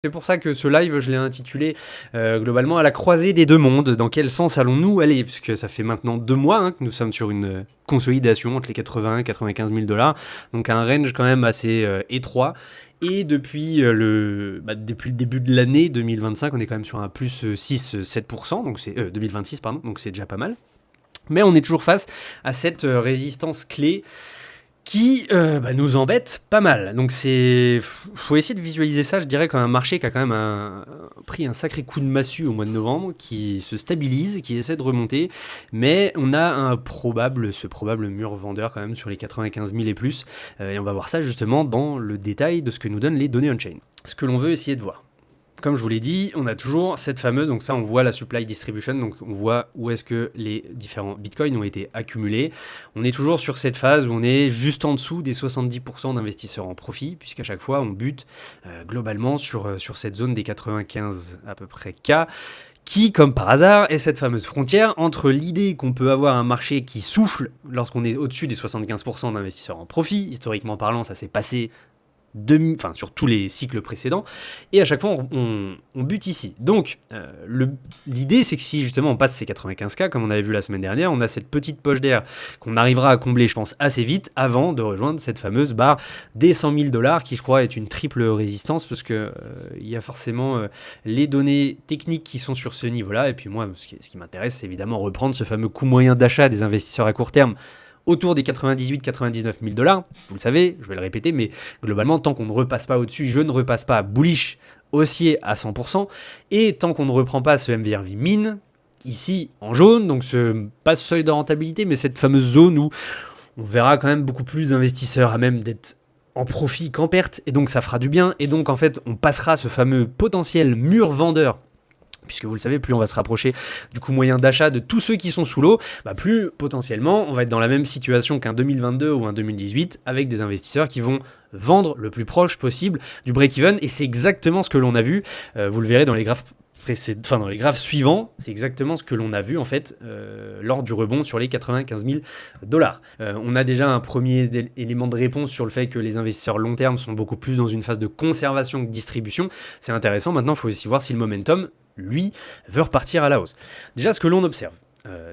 C'est pour ça que ce live, je l'ai intitulé globalement à la croisée des deux mondes. Dans quel sens allons-nous aller? Puisque ça fait maintenant 2 mois que nous sommes sur une consolidation entre les 80 et 95 000 $. Donc un range quand même assez étroit. Et depuis depuis le début de l'année 2025, on est quand même sur un plus 6-7%, donc c'est 2026, pardon, donc c'est déjà pas mal. Mais on est toujours face à cette résistance clé qui nous embête pas mal. Donc faut essayer de visualiser ça, je dirais, comme un marché qui a quand même pris un sacré coup de massue au mois de novembre, qui se stabilise, qui essaie de remonter, mais on a ce probable mur vendeur quand même sur les 95 000 et plus, et on va voir ça justement dans le détail de ce que nous donnent les données on-chain. Ce que l'on veut essayer de voir. Comme je vous l'ai dit, on a toujours cette fameuse, donc ça on voit la supply distribution, donc on voit où est-ce que les différents bitcoins ont été accumulés. On est toujours sur cette phase où on est juste en dessous des 70% d'investisseurs en profit, puisqu'à chaque fois on bute globalement sur cette zone des 95 à peu près K, qui, comme par hasard, est cette fameuse frontière entre l'idée qu'on peut avoir un marché qui souffle lorsqu'on est au-dessus des 75% d'investisseurs en profit. Historiquement parlant, ça s'est passé sur tous les cycles précédents, et à chaque fois on bute ici. Donc l'idée c'est que si justement on passe ces 95K comme on avait vu la semaine dernière, on a cette petite poche d'air qu'on arrivera à combler, je pense, assez vite avant de rejoindre cette fameuse barre des 100 000 $ qui, je crois, est une triple résistance, parce que il y a forcément les données techniques qui sont sur ce niveau-là, et puis moi ce qui m'intéresse, c'est évidemment reprendre ce fameux coût moyen d'achat des investisseurs à court terme autour des 98-99 000 $. Vous le savez, je vais le répéter, mais globalement, tant qu'on ne repasse pas au-dessus, je ne repasse pas bullish haussier à 100%, et tant qu'on ne reprend pas ce MVRV min, ici en jaune, donc pas ce seuil de rentabilité, mais cette fameuse zone où on verra quand même beaucoup plus d'investisseurs à même d'être en profit qu'en perte, et donc ça fera du bien, et donc en fait on passera ce fameux potentiel mur vendeur, puisque vous le savez, plus on va se rapprocher du coût moyen d'achat de tous ceux qui sont sous l'eau, plus potentiellement on va être dans la même situation qu'un 2022 ou un 2018, avec des investisseurs qui vont vendre le plus proche possible du break-even, et c'est exactement ce que l'on a vu, vous le verrez dans les graphes dans les graphes suivants, c'est exactement ce que l'on a vu en fait lors du rebond sur les 95 000 $. On a déjà un premier élément de réponse sur le fait que les investisseurs long terme sont beaucoup plus dans une phase de conservation que de distribution. C'est intéressant. Maintenant, il faut aussi voir si le momentum, lui, veut repartir à la hausse. Déjà, ce que l'on observe,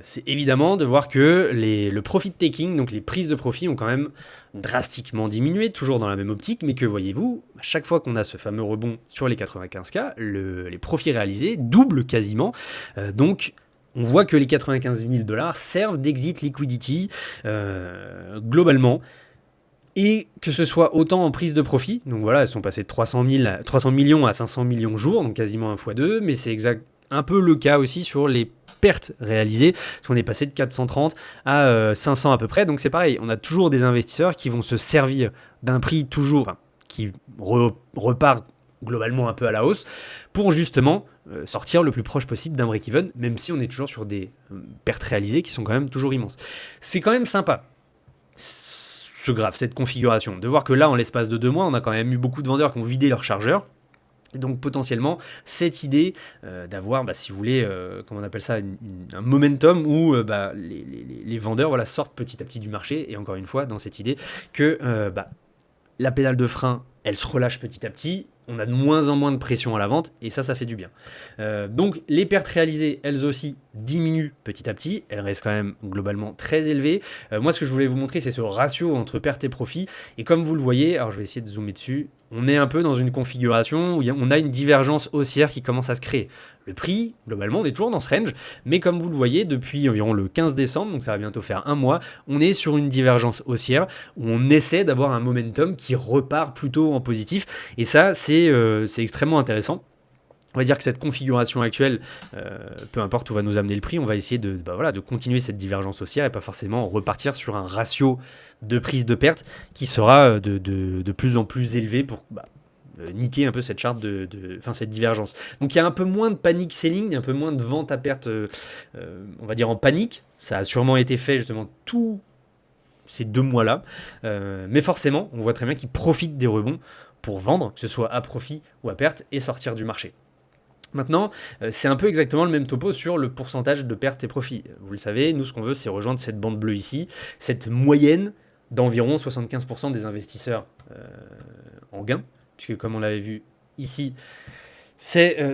c'est évidemment de voir que le profit taking, donc les prises de profit, ont quand même drastiquement diminué, toujours dans la même optique, mais que voyez-vous, à chaque fois qu'on a ce fameux rebond sur les 95K, les profits réalisés doublent quasiment. Donc, on voit que les 95 000 $ servent d'exit liquidity globalement. Et que ce soit autant en prise de profit, donc voilà, elles sont passées de 300 millions à 500 millions jour, donc quasiment 1 x 2, mais c'est un peu le cas aussi sur les pertes réalisées, parce qu'on est passé de 430 à 500 à peu près, donc c'est pareil, on a toujours des investisseurs qui vont se servir d'un prix qui repart globalement un peu à la hausse, pour justement sortir le plus proche possible d'un break-even, même si on est toujours sur des pertes réalisées qui sont quand même toujours immenses. C'est quand même sympa, ce graphe, cette configuration, de voir que là, en l'espace de 2 mois, on a quand même eu beaucoup de vendeurs qui ont vidé leur chargeur. Et donc potentiellement, cette idée d'avoir, si vous voulez, comment on appelle ça, un momentum où les vendeurs sortent petit à petit du marché, et encore une fois, dans cette idée que la pédale de frein, elle se relâche petit à petit, on a de moins en moins de pression à la vente, et ça fait du bien. Donc les pertes réalisées, elles aussi, diminuent petit à petit, elles restent quand même globalement très élevées. Moi, ce que je voulais vous montrer, c'est ce ratio entre pertes et profit, et comme vous le voyez, alors je vais essayer de zoomer dessus, on est un peu dans une configuration où on a une divergence haussière qui commence à se créer. Le prix, globalement, on est toujours dans ce range, mais comme vous le voyez, depuis environ le 15 décembre, donc ça va bientôt faire 1 mois, on est sur une divergence haussière où on essaie d'avoir un momentum qui repart plutôt en positif, et ça, c'est extrêmement intéressant. On va dire que cette configuration actuelle, peu importe où va nous amener le prix, on va essayer de continuer cette divergence haussière et pas forcément repartir sur un ratio de prise de perte qui sera de plus en plus élevé pour niquer un peu cette charte cette divergence. Donc il y a un peu moins de panic selling, un peu moins de vente à perte, on va dire en panique. Ça a sûrement été fait justement tous ces 2 mois-là, mais forcément, on voit très bien qu'ils profitent des rebonds pour vendre, que ce soit à profit ou à perte, et sortir du marché. Maintenant, c'est un peu exactement le même topo sur le pourcentage de pertes et profits. Vous le savez, nous, ce qu'on veut, c'est rejoindre cette bande bleue ici, cette moyenne d'environ 75% des investisseurs en gain, puisque comme on l'avait vu ici,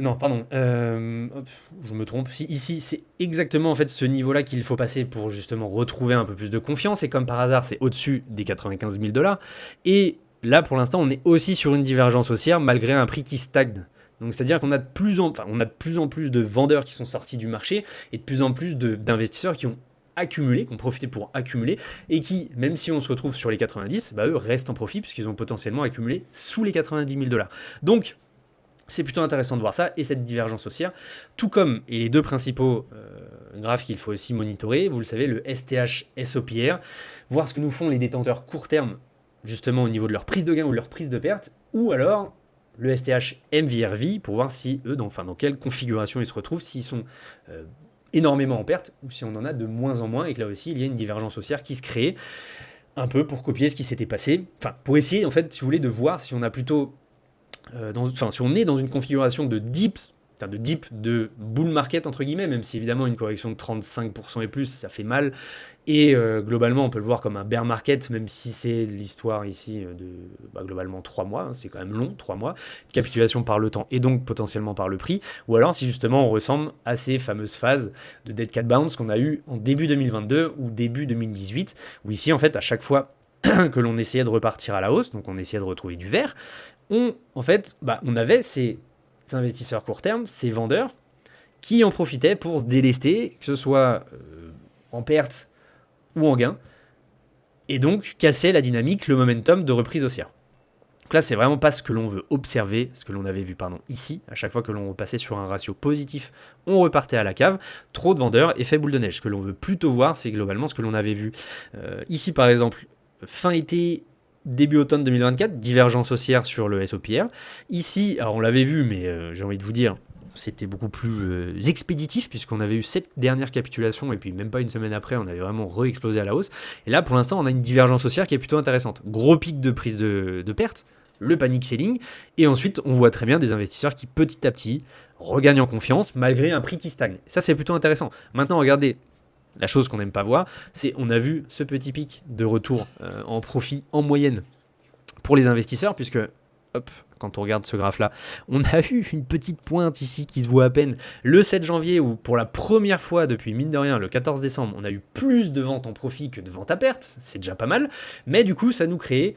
Non, pardon, hop, je me trompe. Ici, c'est exactement en fait ce niveau-là qu'il faut passer pour justement retrouver un peu plus de confiance. Et comme par hasard, c'est au-dessus des 95 000 dollars. Et là, pour l'instant, on est aussi sur une divergence haussière malgré un prix qui stagne. Donc, c'est-à-dire qu'on a on a de plus en plus de vendeurs qui sont sortis du marché et de plus en plus d'investisseurs qui ont accumulé, qui ont profité pour accumuler et qui, même si on se retrouve sur les 90, bah, eux restent en profit puisqu'ils ont potentiellement accumulé sous les 90 000 dollars. Donc, c'est plutôt intéressant de voir ça et cette divergence haussière, tout comme, et les deux principaux graphes qu'il faut aussi monitorer, vous le savez, le STH SOPR, voir ce que nous font les détenteurs court terme, justement au niveau de leur prise de gain ou de leur prise de perte, ou alors le STH MVRV pour voir si eux, dans quelle configuration ils se retrouvent, s'ils sont énormément en perte ou si on en a de moins en moins et que là aussi il y a une divergence haussière qui se crée un peu pour copier ce qui s'était passé, enfin pour essayer en fait, si vous voulez, de voir si on a plutôt si on est dans une configuration de dips, de bull market entre guillemets, même si évidemment une correction de 35% et plus, ça fait mal, et globalement on peut le voir comme un bear market, même si c'est l'histoire ici de globalement 3 mois, hein, c'est quand même long, 3 mois, capitulation par le temps et donc potentiellement par le prix, ou alors si justement on ressemble à ces fameuses phases de dead cat bounce qu'on a eu en début 2022 ou début 2018, où ici en fait à chaque fois que l'on essayait de repartir à la hausse, donc on essayait de retrouver du vert, on avait ces investisseurs court terme, ces vendeurs, qui en profitaient pour se délester, que ce soit en perte ou en gain, et donc casser la dynamique, le momentum de reprise haussière. Donc là, c'est vraiment pas ce que l'on veut observer, ce que l'on avait vu ici. À chaque fois que l'on passait sur un ratio positif, on repartait à la cave. Trop de vendeurs, effet boule de neige. Ce que l'on veut plutôt voir, c'est globalement ce que l'on avait vu ici, par exemple, fin été, début automne 2024, divergence haussière sur le SOPR. Ici, alors on l'avait vu, mais j'ai envie de vous dire, c'était beaucoup plus expéditif puisqu'on avait eu 7 dernières capitulations et puis même pas une semaine après, on avait vraiment re-explosé à la hausse. Et là, pour l'instant, on a une divergence haussière qui est plutôt intéressante. Gros pic de prise de perte, le panic selling, et ensuite, on voit très bien des investisseurs qui petit à petit regagnent en confiance malgré un prix qui stagne. Ça, c'est plutôt intéressant. Maintenant, regardez. La chose qu'on n'aime pas voir, c'est on a vu ce petit pic de retour en profit en moyenne pour les investisseurs, puisque hop, quand on regarde ce graphe-là, on a eu une petite pointe ici qui se voit à peine le 7 janvier, où pour la première fois depuis mine de rien, le 14 décembre, on a eu plus de ventes en profit que de ventes à perte, c'est déjà pas mal, mais du coup ça nous crée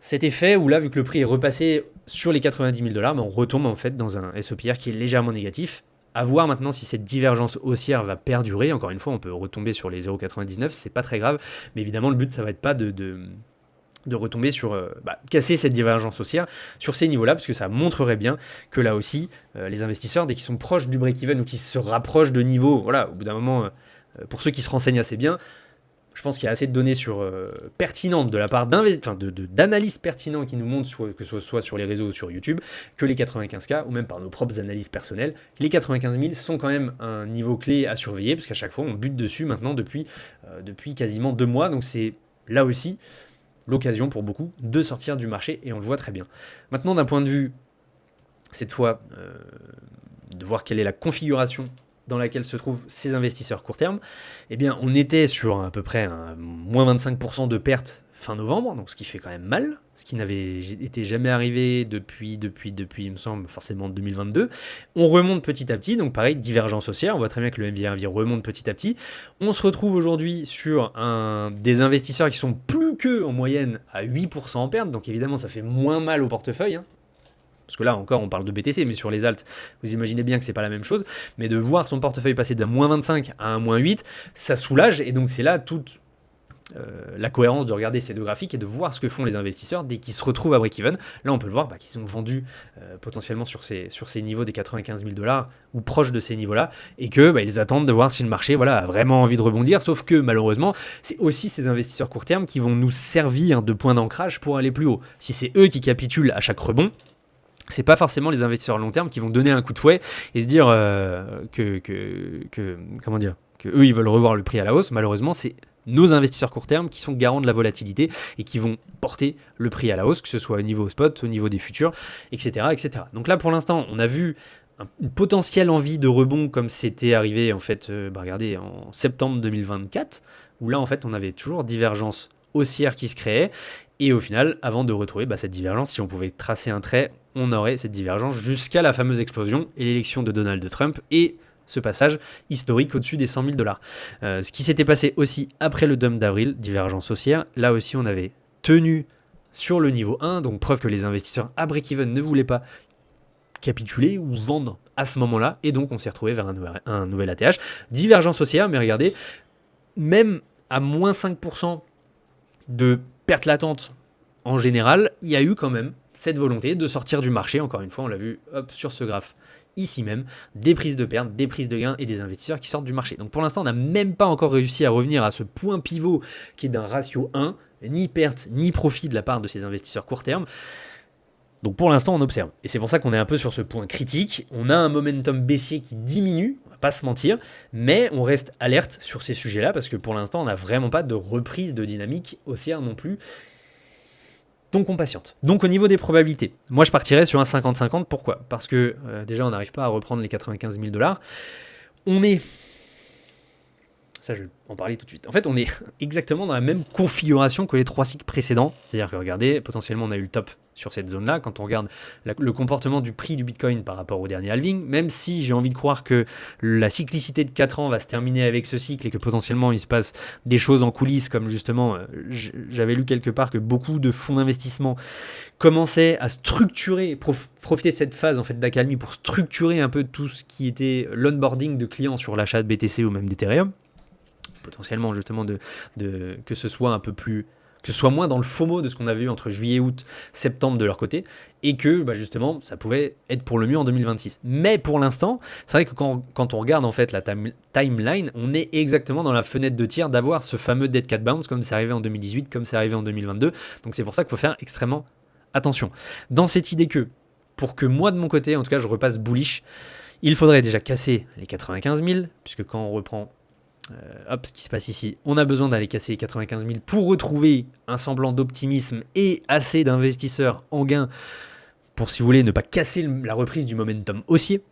cet effet où là, vu que le prix est repassé sur les 90 000 dollars, on retombe en fait dans un SOPR qui est légèrement négatif. À voir maintenant si cette divergence haussière va perdurer. Encore une fois, on peut retomber sur les 0,99, c'est pas très grave. Mais évidemment, le but, ça va être pas de retomber sur casser cette divergence haussière sur ces niveaux-là, parce que ça montrerait bien que là aussi, les investisseurs, dès qu'ils sont proches du break-even ou qu'ils se rapprochent de niveaux, voilà, au bout d'un moment, pour ceux qui se renseignent assez bien, je pense qu'il y a assez de données pertinentes de la part d'analystes pertinents qui nous montrent, que ce soit sur les réseaux ou sur YouTube, que les 95K, ou même par nos propres analyses personnelles, les 95 000 sont quand même un niveau clé à surveiller, parce qu'à chaque fois, on bute dessus maintenant depuis quasiment 2 mois. Donc c'est là aussi l'occasion pour beaucoup de sortir du marché, et on le voit très bien. Maintenant, d'un point de vue, cette fois, de voir quelle est la configuration dans laquelle se trouvent ces investisseurs court terme, eh bien, on était sur à peu près un moins 25% de pertes fin novembre, donc ce qui fait quand même mal, ce qui n'avait été jamais arrivé depuis, il me semble, forcément 2022. On remonte petit à petit, donc pareil, divergence haussière, on voit très bien que le MVRV remonte petit à petit. On se retrouve aujourd'hui sur des investisseurs qui sont plus que en moyenne à 8% en perte, donc évidemment ça fait moins mal au portefeuille, hein. Parce que là encore on parle de BTC, mais sur les alts, vous imaginez bien que c'est pas la même chose, mais de voir son portefeuille passer d'un moins 25 à un moins 8, ça soulage, et donc c'est là toute la cohérence de regarder ces deux graphiques et de voir ce que font les investisseurs dès qu'ils se retrouvent à break-even. Là on peut le voir qu'ils ont vendu potentiellement sur ces niveaux des 95 000 dollars ou proches de ces niveaux-là, et que ils attendent de voir si le marché a vraiment envie de rebondir, sauf que malheureusement c'est aussi ces investisseurs court terme qui vont nous servir de point d'ancrage pour aller plus haut. Si c'est eux qui capitulent à chaque rebond, c'est pas forcément les investisseurs long terme qui vont donner un coup de fouet et se dire que eux ils veulent revoir le prix à la hausse. Malheureusement, c'est nos investisseurs court terme qui sont garants de la volatilité et qui vont porter le prix à la hausse, que ce soit au niveau spot, au niveau des futurs, etc., etc. Donc là, pour l'instant, on a vu une potentielle envie de rebond comme c'était arrivé en fait, regardez, en septembre 2024, où là en fait on avait toujours divergence haussière qui se créait. Et au final, avant de retrouver cette divergence, si on pouvait tracer un trait, on aurait cette divergence jusqu'à la fameuse explosion et l'élection de Donald Trump et ce passage historique au-dessus des 100 000 $. Ce qui s'était passé aussi après le dump d'avril, divergence haussière, là aussi on avait tenu sur le niveau 1, donc preuve que les investisseurs à break-even ne voulaient pas capituler ou vendre à ce moment-là, et donc on s'est retrouvé vers un nouvel ATH. Divergence haussière, mais regardez, même à moins 5% de perte latente en général, il y a eu quand même cette volonté de sortir du marché. Encore une fois, on l'a vu sur ce graphe ici même, des prises de perte, des prises de gains et des investisseurs qui sortent du marché. Donc pour l'instant, on n'a même pas encore réussi à revenir à ce point pivot qui est d'un ratio 1, ni perte ni profit de la part de ces investisseurs court terme. Donc pour l'instant, on observe. Et c'est pour ça qu'on est un peu sur ce point critique. On a un momentum baissier qui diminue, on va pas se mentir, mais on reste alerte sur ces sujets-là parce que pour l'instant, on n'a vraiment pas de reprise de dynamique haussière non plus. Donc on patiente. Donc au niveau des probabilités, moi je partirais sur un 50-50. Pourquoi ? Parce que déjà on n'arrive pas à reprendre les 95 000 $. On est... Ça je vais en parler tout de suite. En fait on est exactement dans la même configuration que les 3 cycles précédents. C'est-à-dire que regardez, potentiellement on a eu le top sur cette zone-là. Quand on regarde le comportement du prix du Bitcoin par rapport au dernier halving, même si j'ai envie de croire que la cyclicité de 4 ans va se terminer avec ce cycle et que potentiellement il se passe des choses en coulisses, comme justement, j'avais lu quelque part que beaucoup de fonds d'investissement commençaient à structurer, profiter de cette phase en fait d'accalmie pour structurer un peu tout ce qui était l'onboarding de clients sur l'achat de BTC ou même d'Ethereum, potentiellement justement que ce soit un peu plus... que ce soit moins dans le FOMO de ce qu'on avait eu entre juillet, août, septembre de leur côté, et que justement ça pouvait être pour le mieux en 2026. Mais pour l'instant, c'est vrai que quand on regarde en fait la timeline, on est exactement dans la fenêtre de tir d'avoir ce fameux dead cat bounce comme c'est arrivé en 2018, comme c'est arrivé en 2022. Donc c'est pour ça qu'il faut faire extrêmement attention. Dans cette idée que, pour que moi de mon côté, en tout cas je repasse bullish, il faudrait déjà casser les 95 000, puisque quand on reprend ce qui se passe ici, on a besoin d'aller casser les 95 000 pour retrouver un semblant d'optimisme et assez d'investisseurs en gain pour, si vous voulez, ne pas casser la reprise du momentum haussier.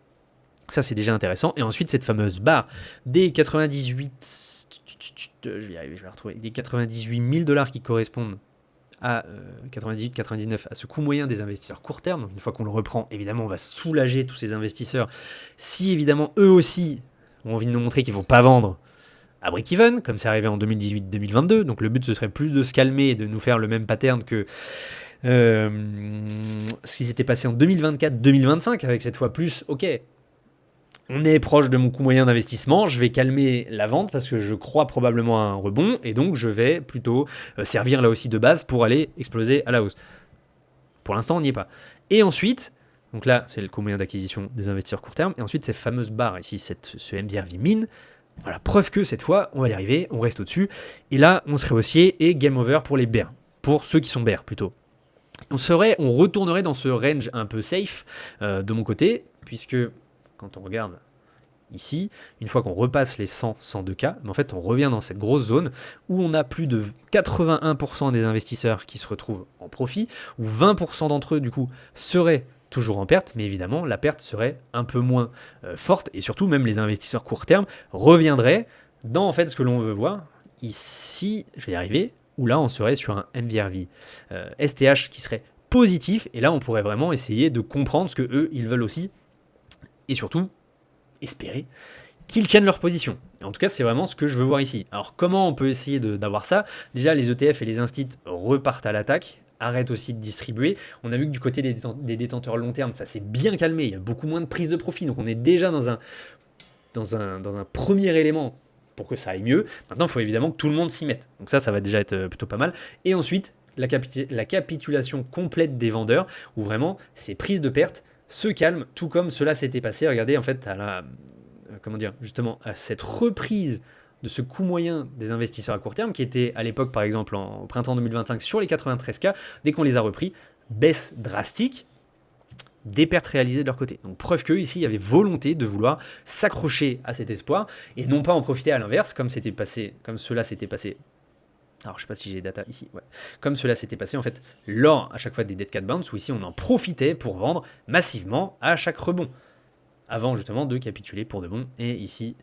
Ça, c'est déjà intéressant. Et ensuite, cette fameuse barre des 98... je vais y arriver, je vais la retrouver. Des 98 000 $ qui correspondent à 98-99 à ce coût moyen des investisseurs court terme. Donc, une fois qu'on le reprend, évidemment, on va soulager tous ces investisseurs. Si, évidemment, eux aussi ont envie de nous montrer qu'ils ne vont pas vendre à break-even, comme c'est arrivé en 2018-2022. Donc le but, ce serait plus de se calmer et de nous faire le même pattern que ce qui s'était passé en 2024-2025, avec cette fois plus, ok, on est proche de mon coût moyen d'investissement, je vais calmer la vente parce que je crois probablement à un rebond, et donc je vais plutôt servir là aussi de base pour aller exploser à la hausse. Pour l'instant, on n'y est pas. Et ensuite... donc là, c'est le coût moyen d'acquisition des investisseurs court terme, et ensuite ces fameuses barres ici, ce MDRV min. Voilà, preuve que cette fois, on va y arriver, on reste au-dessus. Et là, on serait haussier et game over pour les bears. Pour ceux qui sont bears, plutôt. On retournerait dans ce range un peu safe de mon côté, puisque quand on regarde ici, une fois qu'on repasse les 100-102K, en fait, on revient dans cette grosse zone où on a plus de 81% des investisseurs qui se retrouvent en profit, où 20% d'entre eux, du coup, seraient toujours en perte, mais évidemment, la perte serait un peu moins forte, et surtout, même les investisseurs court terme reviendraient dans en fait ce que l'on veut voir. Ici, je vais y arriver, où là, on serait sur un MVRV STH qui serait positif, et là, on pourrait vraiment essayer de comprendre ce que eux, ils veulent aussi, et surtout, espérer qu'ils tiennent leur position. Et en tout cas, c'est vraiment ce que je veux voir ici. Alors, comment on peut essayer d'avoir ça ? Déjà, les ETF et les instits repartent à l'attaque, arrête aussi de distribuer. On a vu que du côté des détenteurs long terme, ça s'est bien calmé, il y a beaucoup moins de prise de profit, donc on est déjà dans un premier élément pour que ça aille mieux. Maintenant, il faut évidemment que tout le monde s'y mette. Donc ça va déjà être plutôt pas mal. Et ensuite, la capitulation complète des vendeurs, où vraiment ces prises de perte se calment, tout comme cela s'était passé. Regardez, en fait, à cette reprise de ce coût moyen des investisseurs à court terme, qui était à l'époque, par exemple, au printemps 2025, sur les 93K, dès qu'on les a repris, baisse drastique des pertes réalisées de leur côté. Donc preuve que ici il y avait volonté de vouloir s'accrocher à cet espoir et non pas en profiter à l'inverse, comme cela s'était passé. Alors je sais pas si j'ai les data ici, ouais. Comme cela s'était passé en fait lors à chaque fois des dead cat bounce, où ici on en profitait pour vendre massivement à chaque rebond, avant justement de capituler pour de bon, et ici,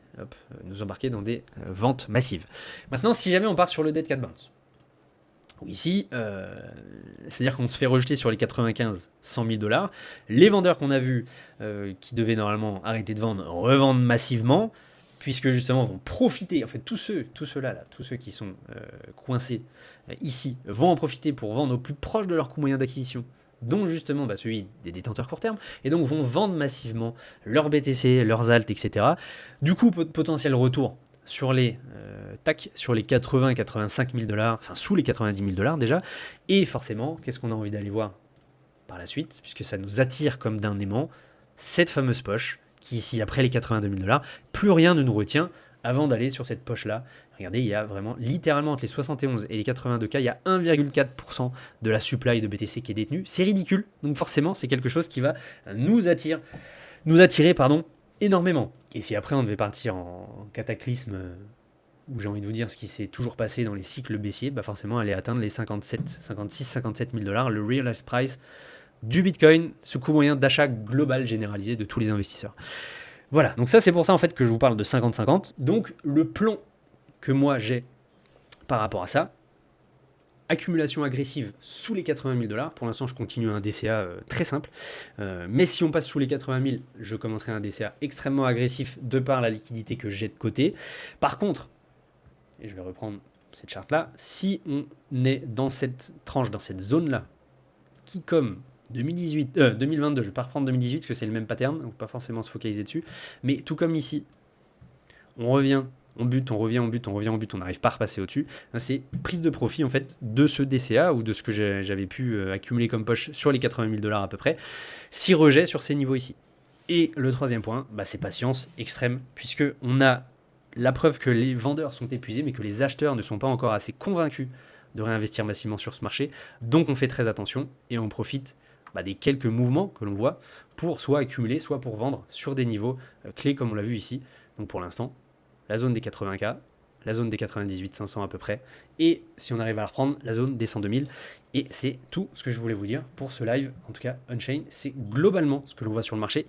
nous embarquer dans des ventes massives. Maintenant, si jamais on part sur le dead cat bounce, Ici, c'est-à-dire qu'on se fait rejeter sur les 95, 100 000 dollars. Les vendeurs qu'on a vus, qui devaient normalement arrêter de vendre, revendent massivement, puisque justement vont profiter. En fait, tous ceux-là, tous ceux qui sont coincés ici, vont en profiter pour vendre au plus proche de leur coût moyen d'acquisition, dont justement celui des détenteurs court terme, et donc vont vendre massivement leurs BTC, leurs alt, etc. Du coup, potentiel retour sur les, sur les 80 85 000 dollars, enfin sous les 90 000 dollars déjà, et forcément, qu'est-ce qu'on a envie d'aller voir par la suite, puisque ça nous attire comme d'un aimant, cette fameuse poche, qui ici, après les 82 000 dollars, plus rien ne nous retient avant d'aller sur cette poche-là. Regardez, il y a vraiment, littéralement, entre les 71 et les 82K, il y a 1,4% de la supply de BTC qui est détenue. C'est ridicule, donc forcément, c'est quelque chose qui va nous attirer, énormément. Et si après on devait partir en cataclysme, où j'ai envie de vous dire ce qui s'est toujours passé dans les cycles baissiers, forcément aller atteindre les 57 000 dollars, le realized price du Bitcoin, ce coût moyen d'achat global généralisé de tous les investisseurs. Voilà, donc ça c'est pour ça en fait que je vous parle de 50-50. Donc le plan que moi j'ai par rapport à ça, accumulation agressive sous les 80 000 dollars. Pour l'instant, je continue un DCA très simple. Mais si on passe sous les 80 000, je commencerai un DCA extrêmement agressif de par la liquidité que j'ai de côté. Par contre, et je vais reprendre cette charte-là, si on est dans cette tranche, dans cette zone-là, qui comme 2022, je ne vais pas reprendre 2018 parce que c'est le même pattern, donc pas forcément se focaliser dessus, mais tout comme ici, on revient, on bute, on revient, on bute, on revient, on bute, on n'arrive pas à repasser au-dessus. C'est prise de profit en fait de ce DCA ou de ce que j'avais pu accumuler comme poche sur les 80 000 dollars à peu près, si rejet sur ces niveaux ici. Et le troisième point, c'est patience extrême, puisque on a la preuve que les vendeurs sont épuisés, mais que les acheteurs ne sont pas encore assez convaincus de réinvestir massivement sur ce marché. Donc on fait très attention et on profite des quelques mouvements que l'on voit pour soit accumuler, soit pour vendre sur des niveaux clés comme on l'a vu ici. Donc pour l'instant, la zone des 80K, la zone des 98 500 à peu près, et si on arrive à la reprendre, la zone des 102 000. Et c'est tout ce que je voulais vous dire pour ce live, en tout cas Unchained, c'est globalement ce que l'on voit sur le marché.